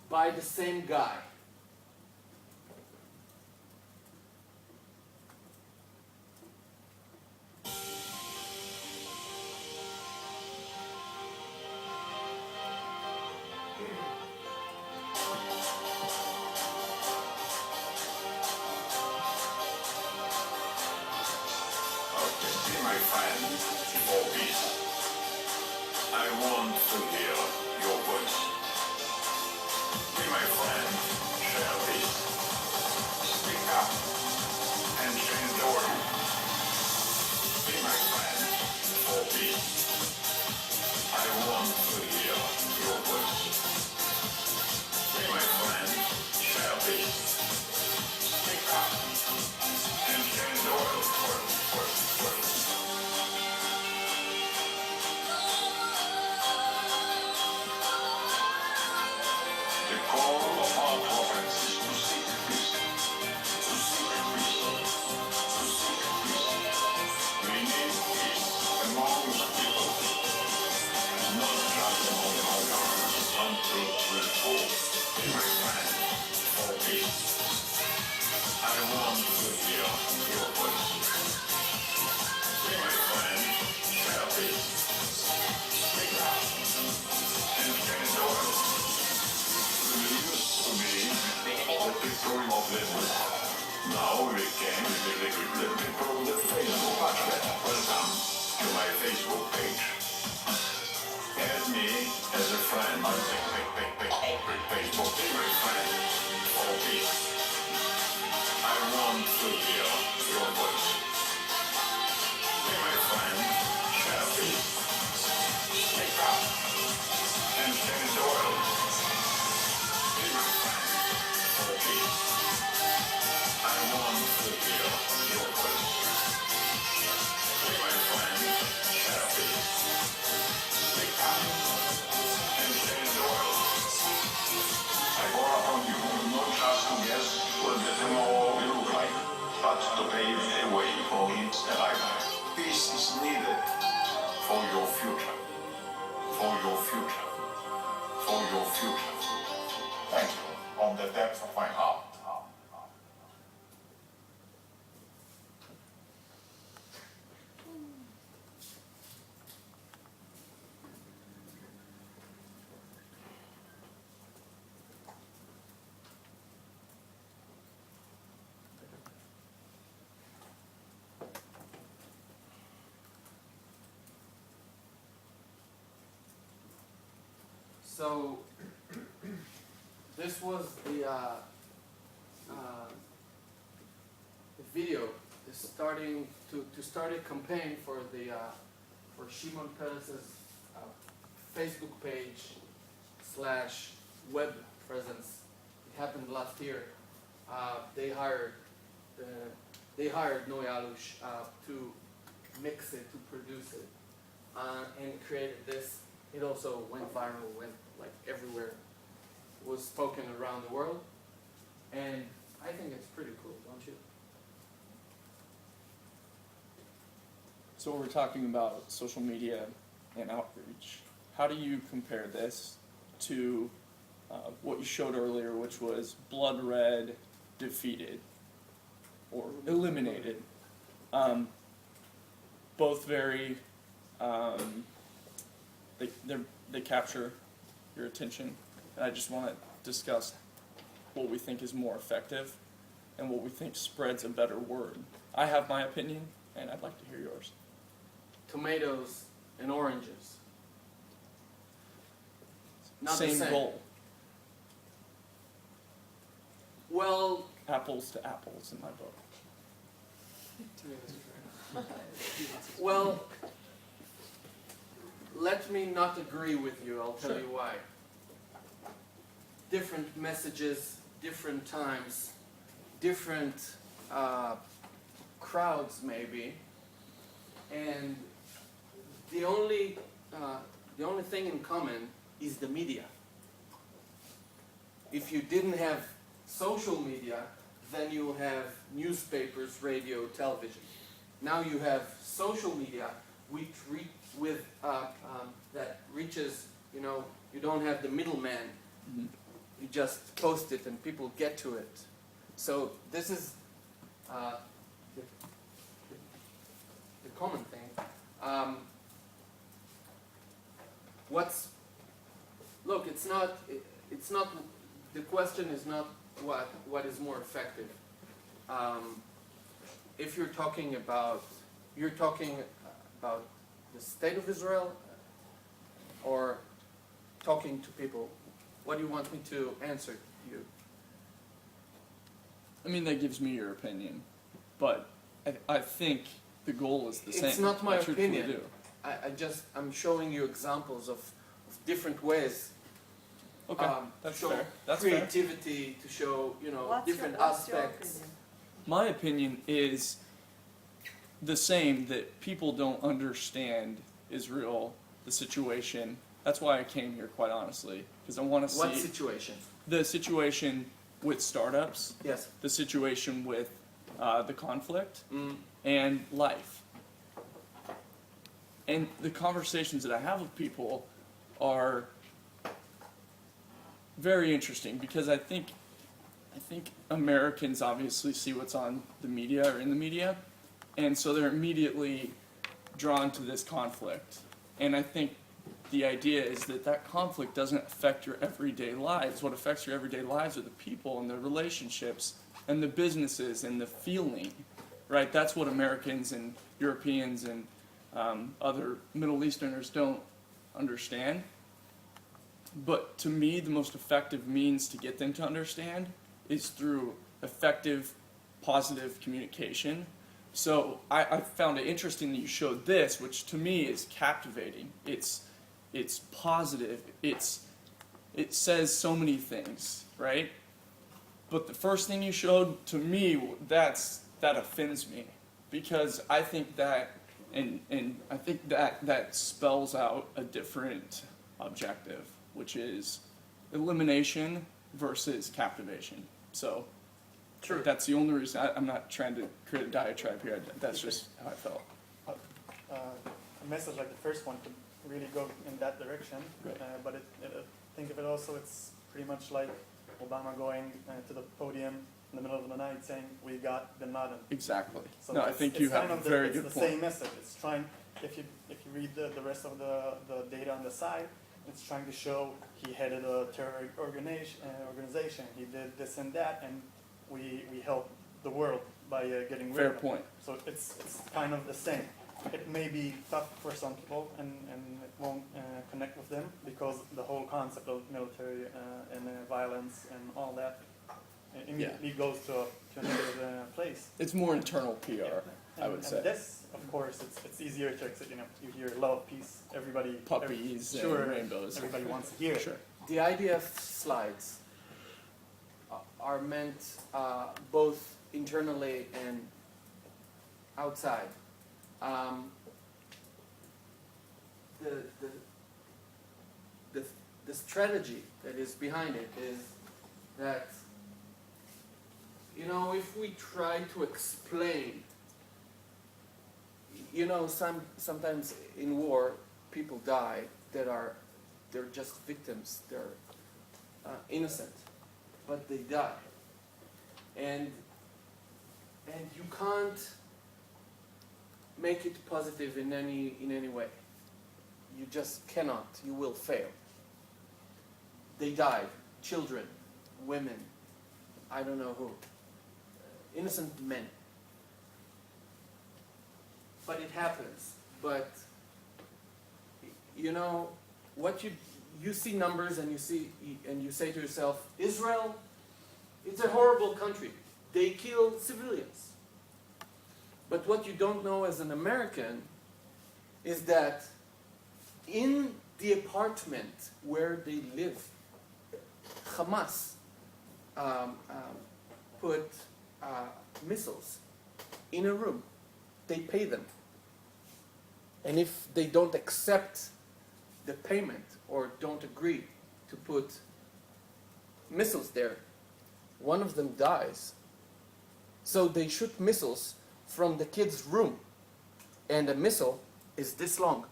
By the same guy. Thank you, from the depths of my heart. So this was the video is starting to start a campaign for the for Shimon Peres's Facebook page / web presence. It happened last year. They hired Noe Alush to mix it, to produce it, and created this. It also went viral, went like everywhere, was spoken around the world, and I think it's pretty cool, don't you? So we're talking about social media and outreach. How do you compare this to what you showed earlier, which was blood red, defeated, or eliminated? Both very, they capture your attention, and I just want to discuss what we think is more effective and what we think spreads a better word. I have my opinion, and I'd like to hear yours. Tomatoes and oranges. Not Same the same. goal. Well, Apples to apples in my book. well, let me not agree with you. I'll tell Sure. you why. Different messages, different times, different crowds maybe, and the only thing in common is the media. If you didn't have social media, then you have newspapers, radio, television. Now you have social media that reaches, you don't have the middleman. Mm-hmm. You just post it and people get to it. So this is the common thing. It's not, the question is not what is more effective. If you're talking about the state of Israel or talking to people, what do you want me to answer you? I mean, that gives me your opinion, but I think the goal is the same. It's not my I truthfully opinion. do. I'm showing you examples of different ways. Okay, To that's show fair. That's fair. creativity, to show, What's different your aspects. opinion? My opinion is the same, that people don't understand Israel, the situation. That's why I came here, quite honestly, because I want to What see situation? the situation with startups, Yes. the situation with the conflict, Mm. and life. And the conversations that I have with people are very interesting, because I think Americans obviously see what's on the media or in the media, and so they're immediately drawn to this conflict. And I think the idea is that conflict doesn't affect your everyday lives. What affects your everyday lives are the people and the relationships and the businesses and the feeling, right? That's what Americans and Europeans and other Middle Easterners don't understand. But to me, the most effective means to get them to understand is through effective, positive communication. So I found it interesting that you showed this, which to me is captivating. It's positive. It says so many things, right? But the first thing you showed, to me, that offends me, because I think that, and I think that spells out a different objective, which is elimination versus captivation. So True. that's the only reason. I'm not trying to create a diatribe here. That's just how I felt. A message like the first one could really go in that direction, Right. but think of it also, it's pretty much like Obama going to the podium in the middle of the night saying, "We got Bin Laden." Exactly. So No, I it's- think it's you have kind a of very it's good the point. same message. It's trying, if you read the rest of the data on the side, it's trying to show he headed a terror organization, he did this and that, and we helped the world by getting rid Fair of him. point. So it's kind of the same. it may be tough for some people and it won't connect with them because the whole concept of military and violence and all that immediately goes to a negative place. It's more internal PR, I would say. And this, of course, it's easier to accept. You know, you hear love, peace, everybody, Puppies and sure, rainbows. everybody wants to hear it. Sure. The IDF slides are meant both internally and outside. The strategy that is behind it is that, you know, if we try to explain, you know, sometimes in war people die they're just victims, they're innocent, but they die, and you can't make it positive in any way. You just cannot. You will fail. They died. Children, women, I don't know who. Innocent men. But it happens. But you know what you see numbers and you say to yourself, Israel, it's a horrible country. They kill civilians. But what you don't know as an American is that in the apartment where they live, Hamas put missiles in a room. They pay them. And if they don't accept the payment or don't agree to put missiles there, one of them dies. So they shoot missiles from the kid's room, and a missile is this long.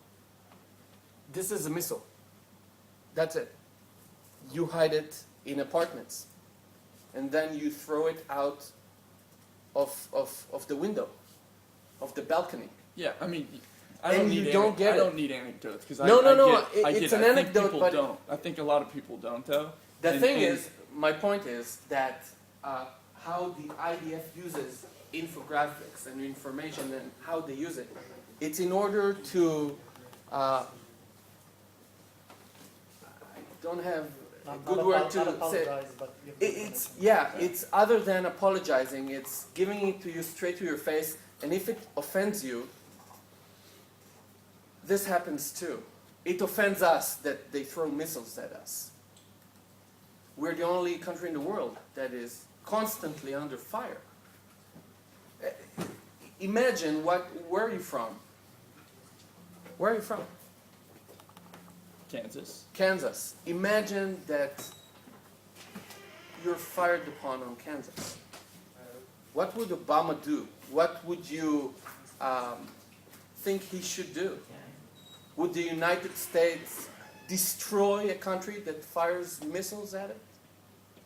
This is a missile. That's it. You hide it in apartments, and then you throw it out of the window, of the balcony. Yeah, I mean, And you don't get I it. don't need anecdotes because No, I it's get an it. I think anecdote, people but don't. I think a lot of people don't though. The thing is, my point is that how the IDF uses infographics and information and how they use it, it's in order to, I don't have a good word to say. Apologize, but It's other than apologizing, it's giving it to you straight to your face, and if it offends you, this happens too. It offends us that they throw missiles at us. We're the only country in the world that is constantly under fire. Imagine where are you from? Where are you from? Kansas. Kansas. Imagine that you're fired upon on Kansas. What would Obama do? What would you think he should do? Would the United States destroy a country that fires missiles at it?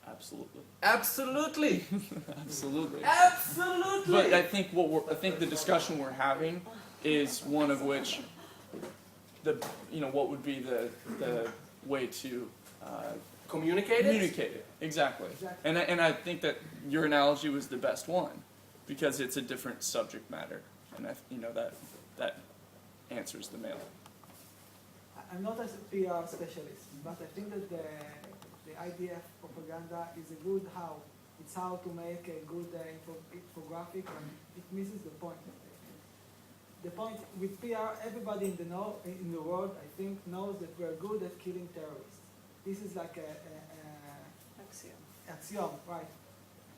Absolutely. Absolutely. Absolutely. Absolutely. But I think the discussion we're having is one of which what would be the way to communicate communicate it exactly. And I think that your analogy was the best one because it's a different subject matter, and that answers the mail. I'm not a PR specialist, but I think that the IDF propaganda is a good how. It's how to make a good infographic, and it misses the point. The point with PR, everybody in the world, I think, knows that we're good at killing terrorists. This is like axiom, right?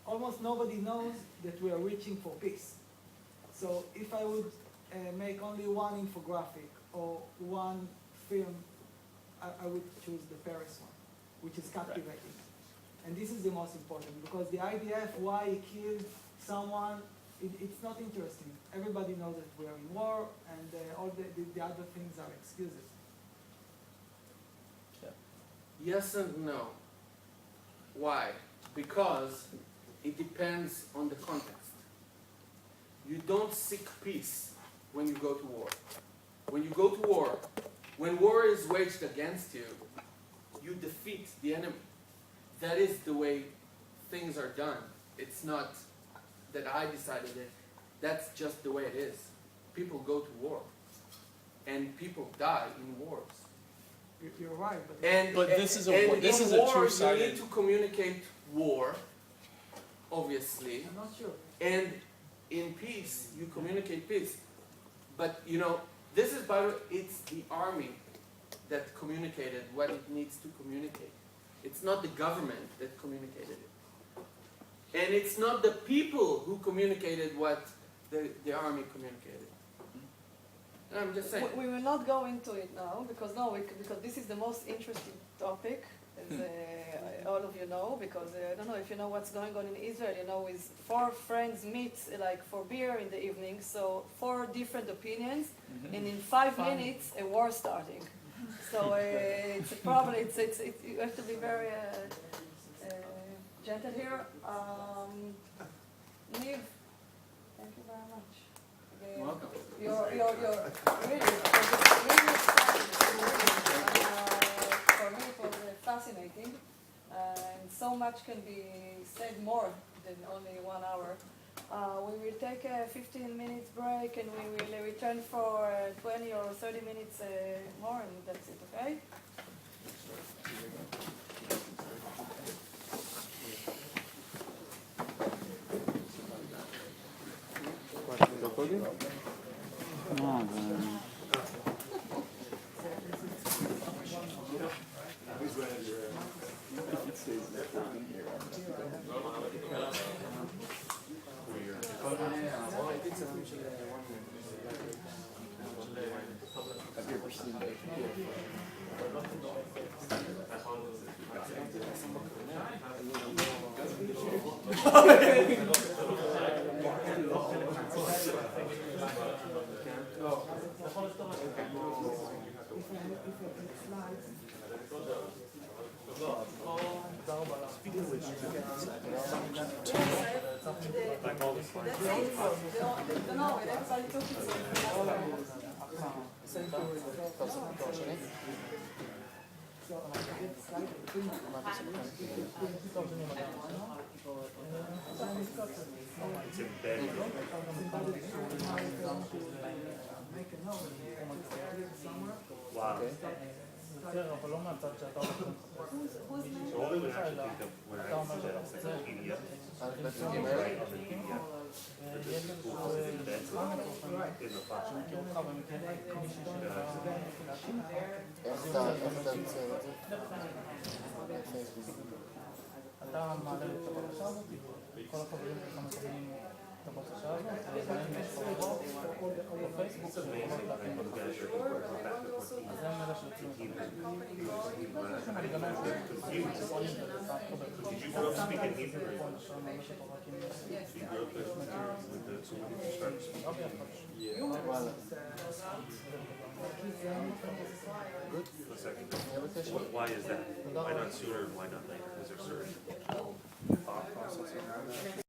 Almost nobody knows that we are reaching for peace. So if I would make only one infographic or one film, I would choose the Paris one, which is captivating. Right. And this is the most important, because the IDF, why he killed someone, it's not interesting. Everybody knows that we're in war, and all the other things are excuses. Yeah. Yes and no. Why? Because it depends on the context. You don't seek peace when you go to war. When you go to war, when war is waged against you, you defeat the enemy. That is the way things are done. It's not that I decided it. That's just the way it is. people go to war, and people die in wars. You're right, but And this is a and war- this in is a war, two-sided- you need to communicate war, obviously, I'm not sure. and in peace you communicate peace. But you know, this is by the way, it's the army that communicated what it needs to communicate. It's not the government that communicated it. And it's not the people who communicated what the army communicated. And I'm just saying. We will not go into it now because because this is the most interesting topic, as all of you know. Because I don't know if you know what's going on in Israel. You know, is 4 friends meet like for beer in the evening, so 4 different opinions, and in 5 minutes a war starting. So it's a problem. You have to be very gentle here. Niv, thank you very much. You're welcome. You're really, because it's really exciting. For me it was fascinating, and so much can be said more than only 1 hour. We will take a 15 minutes break and we will return for 20 or 30 minutes more, and that's it, okay? No, everybody took it. Wow. אבל לא מהצד שאתה הולך Who's name? So only when I actually think of when I see that it's like a PDF. Right on the PDF. But this is cool because it's embedded in the function. אתה מעלה את הבקשה הזאת, כל החברים שלך מקבלים את הבקשה הזאת, ולהם יש חברות או בפייסבוק שיכולות להכין לך. אז הם אלה שיוצאים את זה. אני גם אין Did you grow up speaking Hebrew? You grew up with the so when did you start speaking? A second. Why is that? Why not sooner? Why not later? Is there certain thought process around that?